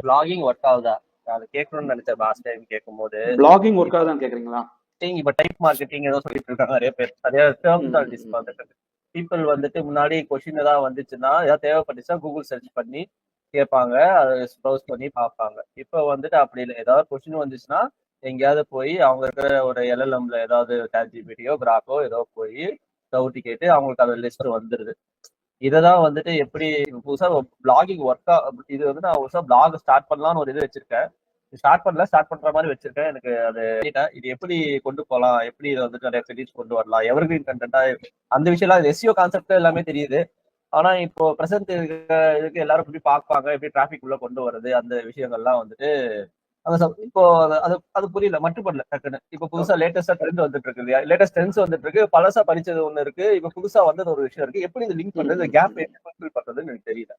Blogging work ஆகுதா? அது கேட்கணும்னு நினைச்சேன் லாஸ்ட் டைம் கேட்கும்போது. பிளாகிங் ஒர்க் ஆகுதான்னு கேக்குறீங்களா? இப்ப டைப் மார்க்கெட்டிங் ஏதோ சொல்லிட்டு இருக்காங்க நிறைய பேர். நிறைய டெர்மினாலஜிஸ் வந்துட்டு பீப்புள் வந்துட்டு முன்னாடி கொஸ்டின் ஏதாவது வந்துச்சுன்னா ஏதாவது தேவைப்பட்டுச்சுன்னா கூகுள் சர்ச் பண்ணி கேட்பாங்க, அதை ப்ரௌஸ் பண்ணி பார்ப்பாங்க. இப்போ வந்துட்டு அப்படி இல்லை, ஏதாவது கொஸ்டின் வந்துச்சுன்னா எங்கேயாவது போய் அவங்க இருக்கிற ஒரு எல்எல்எம்ல ஏதாவது சாட்ஜிபிடியோ கிராக்கோ ஏதோ போய் டவுட் கேட்டு அவங்களுக்கு அந்த லிஸ்ட் வந்துருது. இததான் வந்துட்டு எப்படி புதுசா பிளாகிங் ஒர்க்கா, இது வந்து நான் புதுசா பிளாக் ஸ்டார்ட் பண்ணலாம்னு ஒரு இது வச்சிருக்கேன். ஸ்டார்ட் பண்ற மாதிரி வச்சிருக்கேன். எனக்கு அது இது எப்படி கொண்டு போகலாம், எப்படி இதை வந்துட்டு நிறைய கிரெடிட்ஸ் கொண்டு வரலாம், எவர்கிரீன் கண்டென்ட்டா, அந்த விஷயம் எஸ்இஓ கான்செப்ட் எல்லாமே தெரியுது. ஆனா இப்போ பிரசன்ட் இதுக்கு எல்லாரும் எப்படி பார்ப்பாங்க, எப்படி டிராபிக் உள்ள கொண்டு வருது, அந்த விஷயங்கள்லாம் வந்துட்டு இப்போ அது அது புரியல, மட்டுப்படல டக்குன்னு. இப்ப புதுசா லேட்டஸ்டா ட்ரெண்ட் வந்துட்டு இருக்கு இல்லையா, லேட்டஸ்ட் ட்ரெண்ட்ஸ் வந்துட்டு இருக்கு, பழசா படிச்சது ஒண்ணு இருக்கு, இப்ப புதுசா வந்தது ஒரு விஷயம் இருக்கு. எப்படி இது லிங்க் பண்றது, கேப் எப்படி பண்றதுன்னு எனக்கு தெரியல.